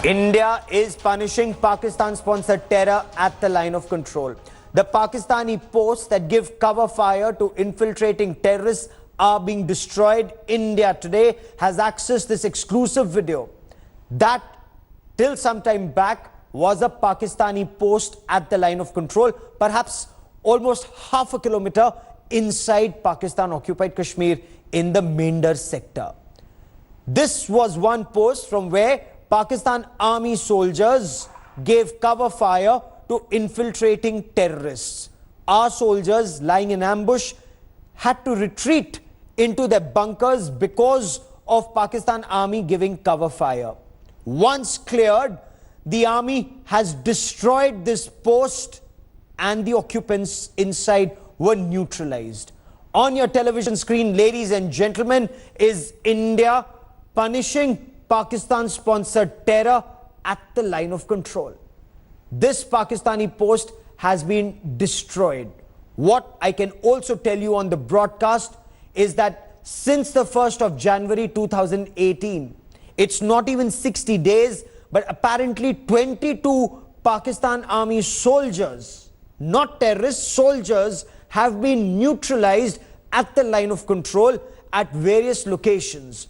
India is punishing Pakistan-sponsored terror at the line of control. The Pakistani posts that give cover fire to infiltrating terrorists are being destroyed. India Today has accessed this exclusive video that till some time back was a Pakistani post at the line of control, perhaps almost half a kilometer inside Pakistan-occupied Kashmir in the Mendar sector. This was one post from where Pakistan army soldiers gave cover fire to infiltrating terrorists. Our soldiers lying in ambush had to retreat into their bunkers because of Pakistan army giving cover fire. Once cleared, the army has destroyed this post and the occupants inside were neutralized. On your television screen, ladies and gentlemen, is India punishing Pakistan-sponsored terror at the line of control. This Pakistani post has been destroyed. What I can also tell you on the broadcast is that since the 1st of January 2018, it's not even 60 days, but apparently 22 Pakistan army soldiers, not terrorists, soldiers, have been neutralized at the line of control at various locations.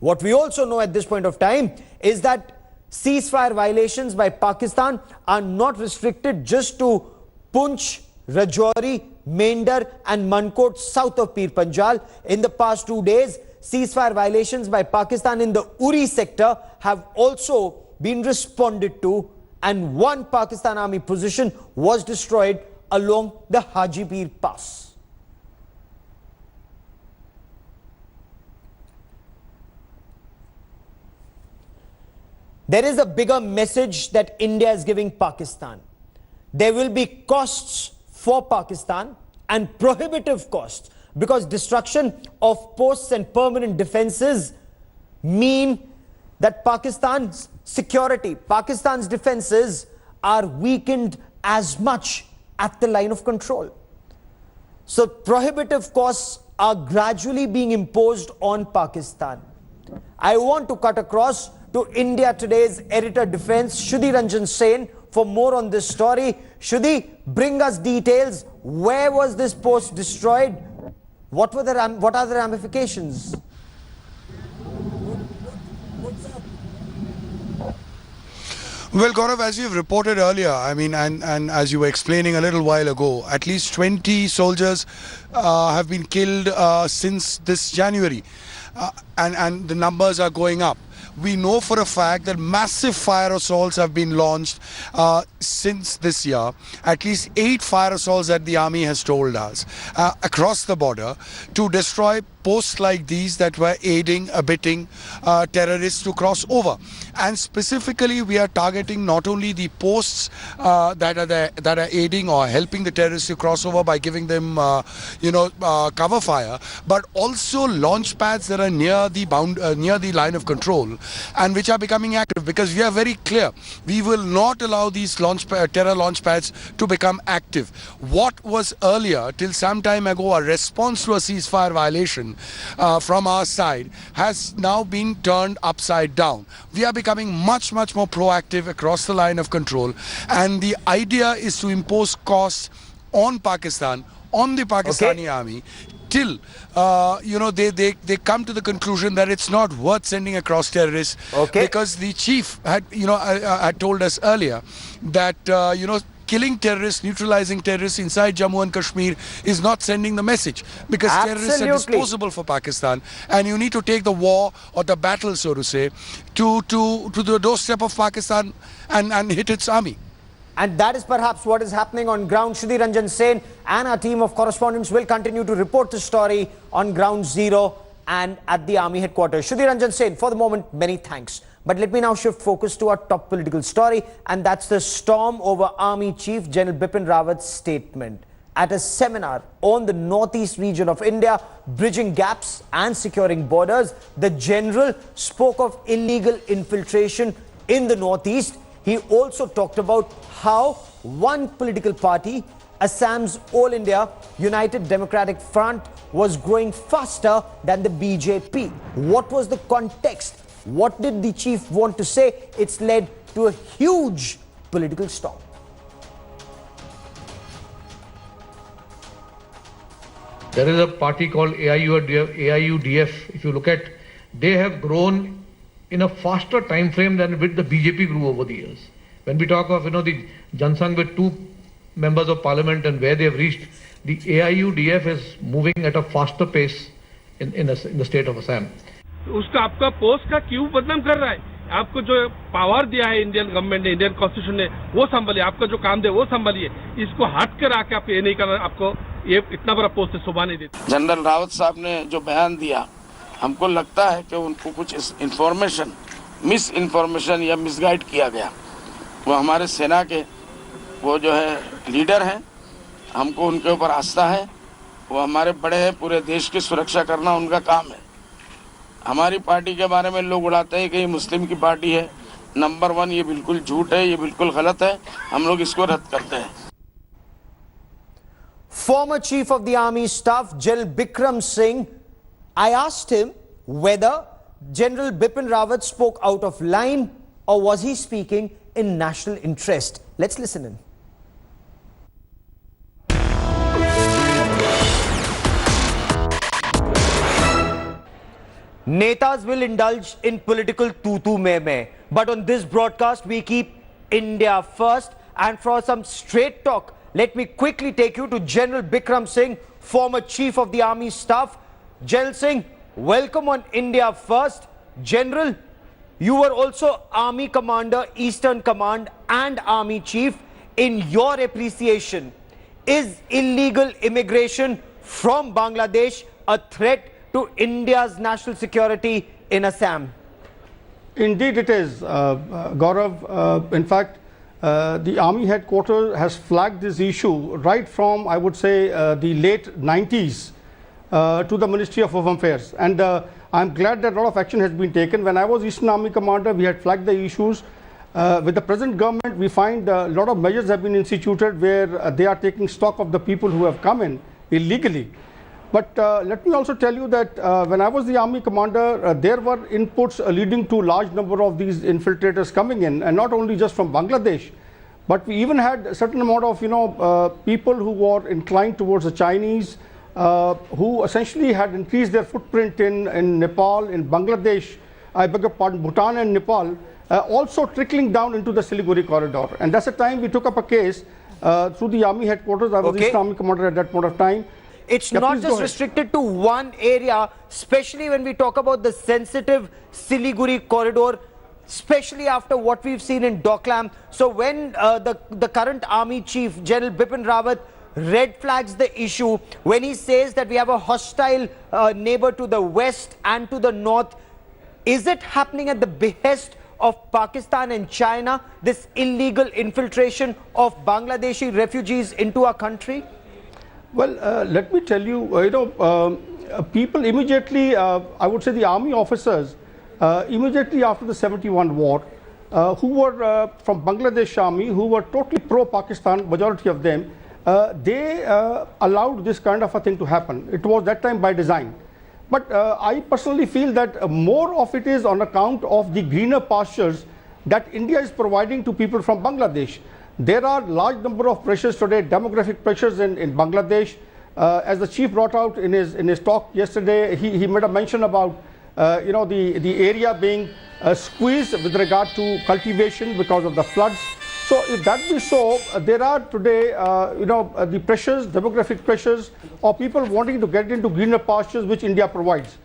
What we also know at this point of time is that ceasefire violations by Pakistan are not restricted just to Poonch, Rajouri, Mendar and Mankot south of Pir Panjal. In the past 2 days, ceasefire violations by Pakistan in the Uri sector have also been responded to, and one Pakistan army position was destroyed along the Hajipir Pass. There is a bigger message that India is giving Pakistan. There will be costs for Pakistan and prohibitive costs, because destruction of posts and permanent defenses mean that Pakistan's security, Pakistan's defenses are weakened as much at the line of control. So prohibitive costs are gradually being imposed on Pakistan. I want to cut across to India Today's editor defense, Shudhi Ranjan Sen, for more on this story. Shudhi, bring us details. Where was this post destroyed? What are the ramifications? Well, Gaurav, as you've reported earlier, and as you were explaining a little while ago, at least 20 soldiers have been killed since this January, and the numbers are going up. We know for a fact that massive fire assaults have been launched since this year. At least 8 fire assaults that the army has told us across the border to destroy posts like these that were aiding, abetting terrorists to cross over. And specifically, we are targeting not only the posts that are aiding or helping the terrorists to cross over by giving them, cover fire, but also launch pads that are near the line of control and which are becoming active, because we are very clear we will not allow these terror launch pads to become active. What was earlier, till some time ago, a response to a ceasefire violation from our side has now been turned upside down. We are becoming much more proactive across the line of control, and the idea is to impose costs on Pakistan, on the Pakistani army, till they come to the conclusion that it's not worth sending across terrorists, because the chief had told us earlier that killing terrorists, neutralizing terrorists inside Jammu and Kashmir is not sending the message, because terrorists are disposable for Pakistan, and you need to take the war or the battle, so to say, to the doorstep of Pakistan and hit its army. And that is perhaps what is happening on ground. Shudhi Ranjan Sen and our team of correspondents will continue to report the story on ground zero and at the army headquarters. Shudhi Ranjan Sen, for the moment, many thanks. But let me now shift focus to our top political story, and that's the storm over Army Chief General Bipin Rawat's statement. At a seminar on the northeast region of India, bridging gaps and securing borders, the general spoke of illegal infiltration in the northeast. He also talked about how one political party, Assam's All India United Democratic Front, was growing faster than the BJP. What was the context What did the chief want to say? It's led to a huge political storm. There is a party called AIUDF. If you look at, they have grown in a faster time frame than with the BJP grew over the years. When we talk of, the Jansangh with 2 members of parliament and where they have reached, the AIUDF is moving at a faster pace in the state of Assam. उसका आपका post का क्यों बदनाम कर रहा है? आपको जो पावर दिया है इंडियन गवर्नमेंट ने, इंडियन कॉन्स्टिट्यूशन ने, वो संभालिए. आपका जो काम दे वो संभालिए. इसको हट कर आके आप ये नहीं करना. आपको ये इतना बड़ा पोस्ट शोभा नहीं देती. जनरल रावत साहब ने जो बयान दिया, हमको लगता है कि उनको कुछ इंफॉर्मेशन, मिस इन्फॉर्मेशन या मिसगाइड किया गया. वो हमारे सेना के वो जो है लीडर हैं, हमको उनके ऊपर आस्था है. वो हमारे बड़े हैं, पूरे देश की सुरक्षा करना उनका काम है. हमारी पार्टी के बारे में लोग उड़ाते हैं कि ये मुस्लिम की पार्टी है. नंबर 1 ये बिल्कुल झूठ है, ये बिल्कुल गलत है. हम लोग इसको रद्द करते हैं. Former Chief of the Army Staff, General Bikram Singh, I asked him whether General Bipin Rawat spoke out of line or was he speaking in national interest. Let's listen in. Netas will indulge in political tutu meme, but on this broadcast we keep India first. And for some straight talk, let me quickly take you to General Bikram Singh, former Chief of the Army Staff. General Singh, welcome on India First. General, you were also Army Commander, Eastern Command and Army Chief. In your appreciation, is illegal immigration from Bangladesh a threat to India's national security in Assam? Indeed it is, Gaurav. In fact, the Army headquarters has flagged this issue right from, I would say, the late 90s to the Ministry of Home Affairs. And I'm glad that a lot of action has been taken. When I was Eastern Army Commander, we had flagged the issues. With the present government, we find a lot of measures have been instituted where they are taking stock of the people who have come in illegally. But let me also tell you that when I was the Army Commander, there were inputs leading to large number of these infiltrators coming in, and not only just from Bangladesh, but we even had a certain amount of people who were inclined towards the Chinese, who essentially had increased their footprint in Nepal, in Bangladesh, I beg your pardon, Bhutan and Nepal, also trickling down into the Siliguri corridor. And that's the time we took up a case through the Army headquarters. I was the Eastern Army Commander at that point of time. It's not just restricted to one area, especially when we talk about the sensitive Siliguri corridor, especially after what we've seen in Doklam. So when the current Army Chief, General Bipin Rawat, red flags the issue, when he says that we have a hostile neighbor to the west and to the north, is it happening at the behest of Pakistan and China, this illegal infiltration of Bangladeshi refugees into our country? Well, let me tell you, people immediately, I would say the army officers, immediately after the 71 war, who were from Bangladesh Army, who were totally pro-Pakistan, majority of them, they allowed this kind of a thing to happen. It was that time by design. But I personally feel that more of it is on account of the greener pastures that India is providing to people from Bangladesh. There are large number of pressures today, demographic pressures in Bangladesh. As the chief brought out in his talk yesterday, he made a mention about the area being squeezed with regard to cultivation because of the floods. So if that be so, there are today the pressures, demographic pressures of people wanting to get into greener pastures which India provides.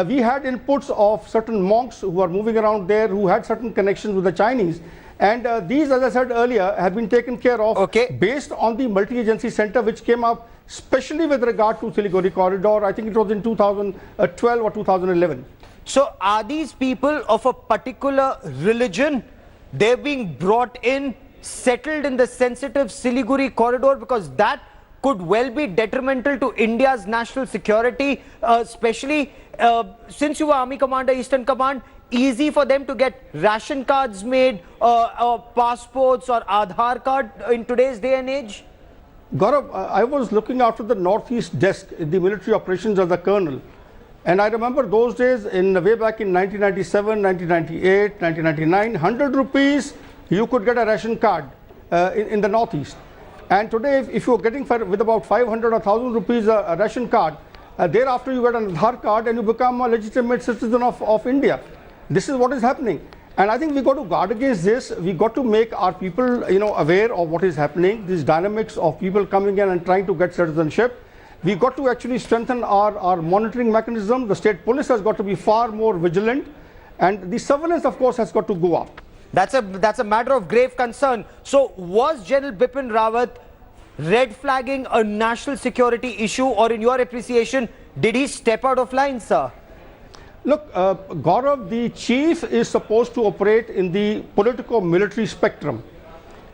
We had inputs of certain monks who are moving around there, who had certain connections with the Chinese. And these, as I said earlier, have been taken care of based on the multi-agency center which came up especially with regard to Siliguri corridor. I think it was in 2012 or 2011. So are these people of a particular religion? They're being brought in, settled in the sensitive Siliguri corridor, because that could well be detrimental to India's national security, especially since you were Army Commander, Eastern Command. Easy for them to get ration cards made, passports or Aadhaar card in today's day and age? Gaurav, I was looking after the Northeast desk in the military operations as a colonel. And I remember those days in way back in 1997, 1998, 1999, 100 rupees, you could get a ration card in the Northeast. And today, if you're getting with about 500 or 1,000 rupees a ration card, thereafter you get an Aadhaar card and you become a legitimate citizen of India. This is what is happening. And I think we got to guard against this. We got to make our people, aware of what is happening, these dynamics of people coming in and trying to get citizenship. We got to actually strengthen our monitoring mechanism. The state police has got to be far more vigilant, and the surveillance, of course, has got to go up. That's a matter of grave concern. So was General Bipin Rawat red flagging a national security issue, or in your appreciation, did he step out of line, sir? Look, Gaurav, the chief is supposed to operate in the politico-military spectrum.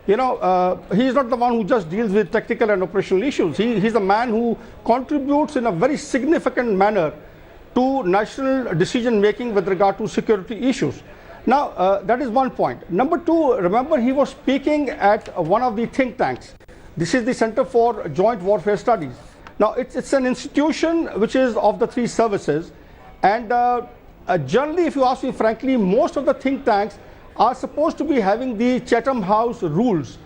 He's not the one who just deals with tactical and operational issues. He's the man who contributes in a very significant manner to national decision making with regard to security issues. Now, that is one point. Number two, remember he was speaking at one of the think tanks. This is the Center for Joint Warfare Studies. Now, it's an institution which is of the three services. And generally, if you ask me frankly, most of the think tanks are supposed to be having the Chatham House rules.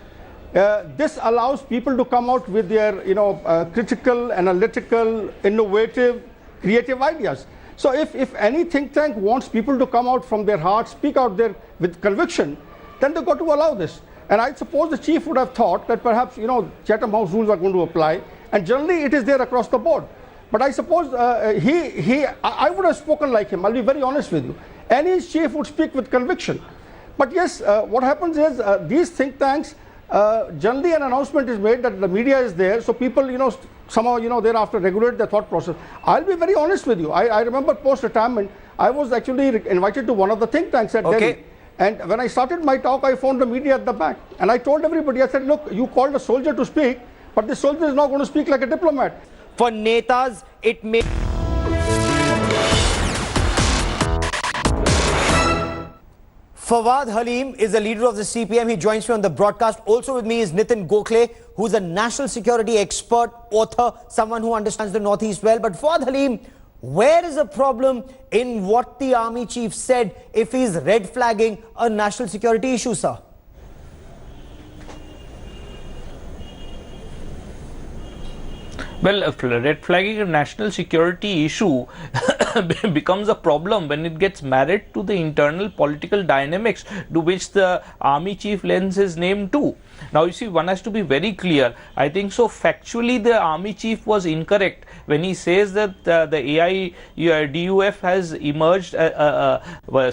This allows people to come out with their, critical, analytical, innovative, creative ideas. So if any think tank wants people to come out from their heart, speak out there with conviction, then they've got to allow this. And I suppose the chief would have thought that perhaps, Chatham House rules are going to apply. And generally, it is there across the board. But I suppose I would have spoken like him. I'll be very honest with you. Any chief would speak with conviction. But yes, what happens is these think tanks, generally an announcement is made that the media is there. So people, somehow, thereafter regulate their thought process. I'll be very honest with you. I remember post-retirement, I was actually invited to one of the think tanks at Delhi. And when I started my talk, I found the media at the back. And I told everybody, I said, look, you called a soldier to speak, but the soldier is not going to speak like a diplomat. For netas, it may... Fawad Halim is the leader of the CPM. He joins me on the broadcast. Also with me is Nitin Gokhale, who's a national security expert, author, someone who understands the Northeast well. But Fawad Halim, where is the problem in what the army chief said if he's red flagging a national security issue, sir? Well, red flagging a national security issue becomes a problem when it gets married to the internal political dynamics to which the army chief lends his name to. Now, you see, one has to be very clear. I think so factually the army chief was incorrect when he says that the AIDUF has emerged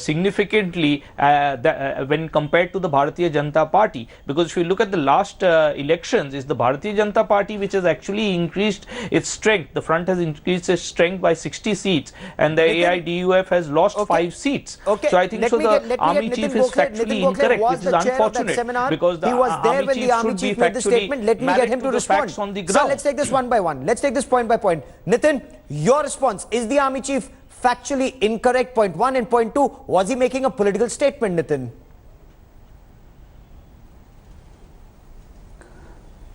significantly when compared to the Bharatiya Janata Party. Because if you look at the last elections, it's the Bharatiya Janata Party which has actually increased its strength. The front has increased its strength by 60 seats and the AIDUF has lost 5 seats. So I think the army chief is factually incorrect, which is unfortunate because the when the army chief made the statement, let me get him to respond. So let's take this one by one. Let's take this point by point. Nitin, your response. Is the army chief factually incorrect? Point one. And point two, was he making a political statement, Nitin?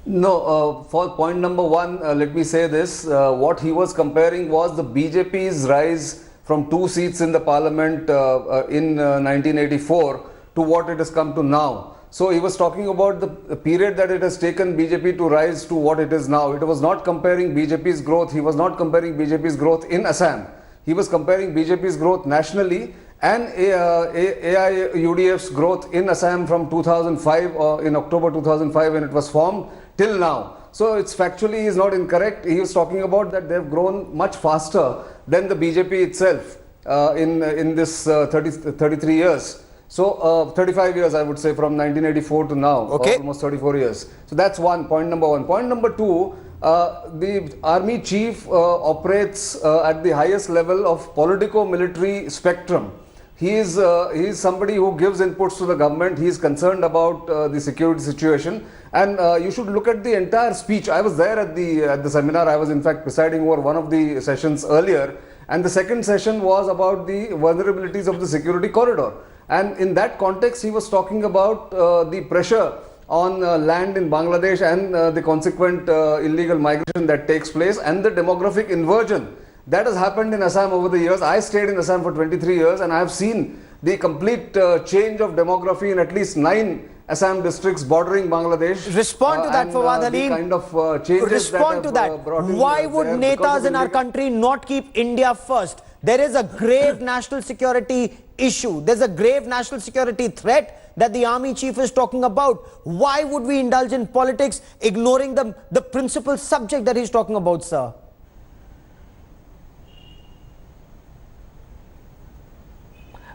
No, for point number one, let me say this. What he was comparing was the BJP's rise from 2 seats in the parliament in 1984 to what it has come to now. So he was talking about the period that it has taken BJP to rise to what it is now. It was not comparing BJP's growth. He was not comparing BJP's growth in Assam. He was comparing BJP's growth nationally and AIUDF's growth in Assam from 2005 or in October 2005 when it was formed till now. So it's factually he is not incorrect. He was talking about that they have grown much faster than the BJP itself in this 33 years. So 35 years, I would say, from 1984 to now, almost 34 years. So that's point number one. Point number two, the army chief operates at the highest level of politico-military spectrum. He is somebody who gives inputs to the government. He is concerned about the security situation, and you should look at the entire speech. I was there at the seminar. I was in fact presiding over one of the sessions earlier, and the second session was about the vulnerabilities of the security corridor. And in that context, he was talking about the pressure on land in Bangladesh and the consequent illegal migration that takes place and the demographic inversion That has happened in Assam over the years. I stayed in Assam for 23 years and I have seen the complete change of demography in at least 9 Assam districts bordering Bangladesh. Respond to that, and, Fawad the Halim. kind of changes Respond to that that. have, brought in Why would there because netas of in our illegal- country not keep India first? There is a grave national security issue. There's a grave national security threat that the army chief is talking about. Why would we indulge in politics ignoring the principal subject that he's talking about, sir?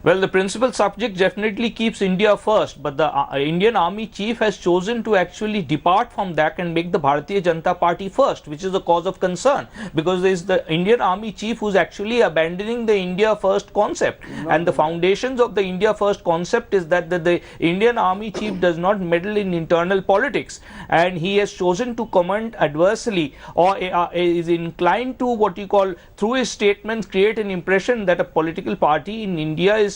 Well, the principal subject definitely keeps India first, but the Indian Army Chief has chosen to actually depart from that and make the Bharatiya Janata Party first, which is the cause of concern, because there is the Indian Army Chief who is actually abandoning the India First concept. And the foundations of the India First concept is that the Indian Army Chief does not meddle in internal politics, and he has chosen to comment adversely or is inclined to, what you call, through his statements, create an impression that a political party in India is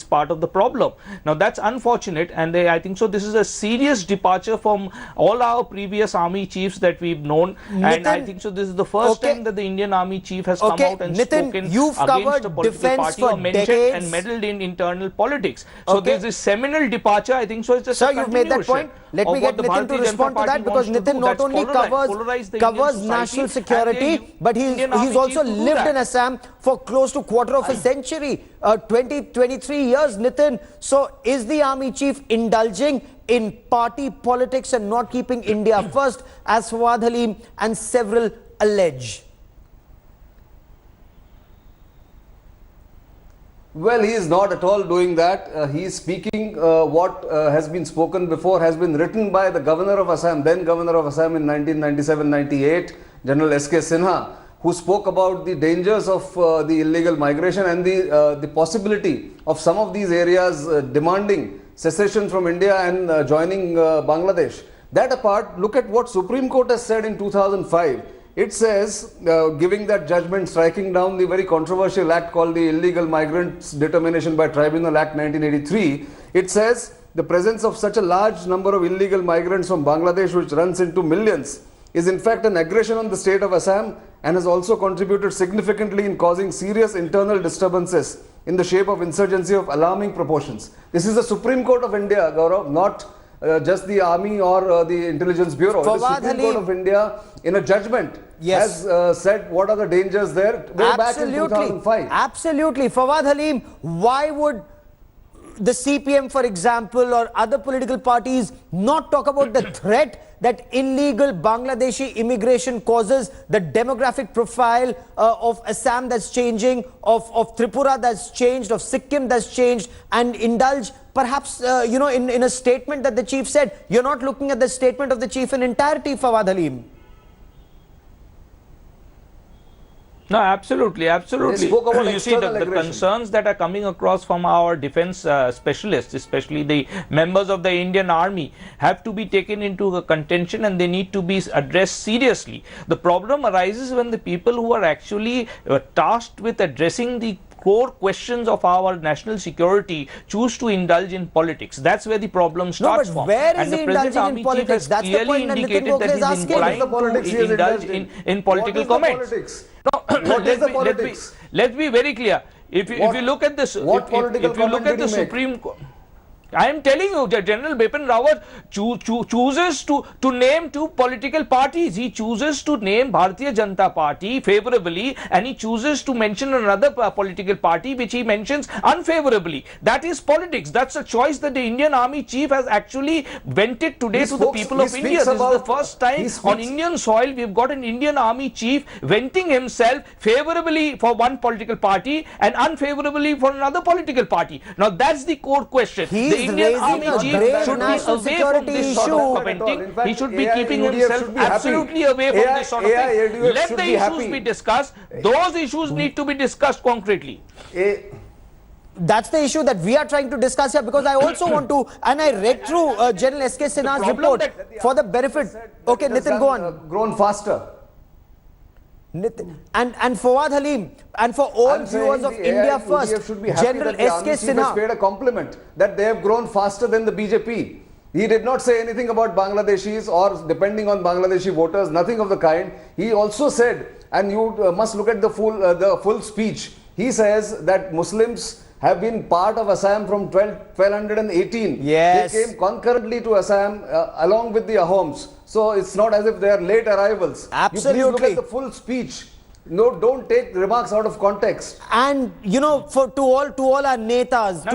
part of the problem. Now that's unfortunate, and I think so this is a serious departure from all our previous army chiefs that we've known. And I think so this is the first time that the Indian Army Chief has come out and spoken you've against a political defense party for or mentioned decades. and meddled in internal politics. So there's this seminal departure. I think so it's just Sir, a you've made that continuation point. Let me of get what the Nitin to Bharatiya respond Janata to that, Party because wants to Nitin do. not That's only polarize the Indian covers society, national and security, but Indian Army he's also Chief to do lived that. in Assam for close to quarter of a century, 23 years, Nitin. So is the army chief indulging in party politics and not keeping India first, as Fawad Halim and several allege? Well, he is not at all doing that. He is speaking what has been spoken before, has been written by the governor of Assam, then governor of Assam in 1997-98, General S.K. Sinha, who spoke about the dangers of the illegal migration and the possibility of some of these areas demanding secession from India and joining Bangladesh. That apart, look at what Supreme Court has said in 2005. It says, giving that judgment, striking down the very controversial act called the Illegal Migrants Determination by Tribunal Act 1983, it says the presence of such a large number of illegal migrants from Bangladesh, which runs into millions, is in fact an aggression on the state of Assam and has also contributed significantly in causing serious internal disturbances in the shape of insurgency of alarming proportions. This is the Supreme Court of India, Gaurav, not just the army or the intelligence bureau. The Supreme Court of India, in a judgment, has said what are the dangers there way back in 2005. Absolutely. Fawad Halim, why would the CPM, for example, or other political parties not talk about the threat that illegal Bangladeshi immigration causes, the demographic profile of Assam that's changing, of Tripura that's changed, of Sikkim that's changed, and indulge perhaps, in a statement that the chief said? You're not looking at the statement of the chief in entirety, Fawad Halim. No, absolutely. They spoke about You see, the aggression. concerns that are coming across from our defense specialists, especially the members of the Indian Army, have to be taken into a contention, and they need to be addressed seriously. The problem arises when the people who are actually tasked with addressing the core questions of our national security choose to indulge in politics. That's where the problem starts from. Where is And the he present indulging in Army Chief politics? has That's the clearly point that Nitin indicated Gokhale that is he's asking. inclined to indulge in political comments. No, let's be very clear. If you look at this, if you look at the Supreme Court, I am telling you that General Bipin Rawat chooses to name two political parties. He chooses to name Bharatiya Janata Party favorably, and he chooses to mention another political party which he mentions unfavorably. That is politics. That's a choice that the Indian Army Chief has actually vented today to the people of India. This is the first time on Indian soil we've got an Indian Army Chief venting himself favorably for one political party and unfavorably for another political party. Now that's the core question. The Indian Army Chief should be away from this sort of commenting. He should be keeping himself absolutely away from this sort of thing. Let the issues be discussed. Those issues need to be discussed concretely. That's the issue that we are trying to discuss here, because I also want to, and I read through General S.K. Sinha's report for the benefit. Okay, Nitin, go on. Grown faster. And Fawad Halim, and for all viewers of India First, General S.K. Sinha has paid a compliment that they have grown faster than the BJP. He did not say anything about Bangladeshis or depending on Bangladeshi voters, nothing of the kind. He also said and you must look at the full speech. He says that Muslims have been part of Assam from 1218. Yes. They came concurrently to Assam along with the Ahoms. So it's not as if they are late arrivals. Absolutely. You please look at the full speech. No, don't take remarks out of context. And you know, to all our netas,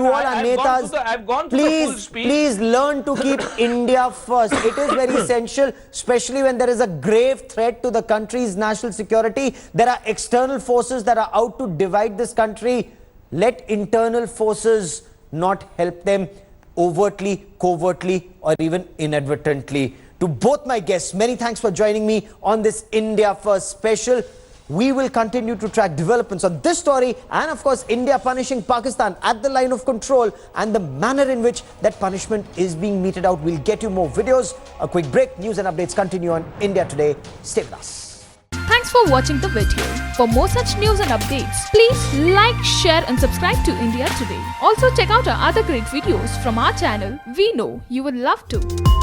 I've gone through the full speech. please learn to keep India first. It is very essential, especially when there is a grave threat to the country's national security. There are external forces that are out to divide this country. Let internal forces not help them overtly, covertly, or even inadvertently. To both my guests, many thanks for joining me on this India First special. We will continue to track developments on this story and of course India punishing Pakistan at the line of control and the manner in which that punishment is being meted out. We'll get you more videos. A quick break. News and updates continue on India Today. Stay with us. Thanks for watching the video. For more such news and updates, please like, share and subscribe to India Today. Also check out our other great videos from our channel. We know you will love to.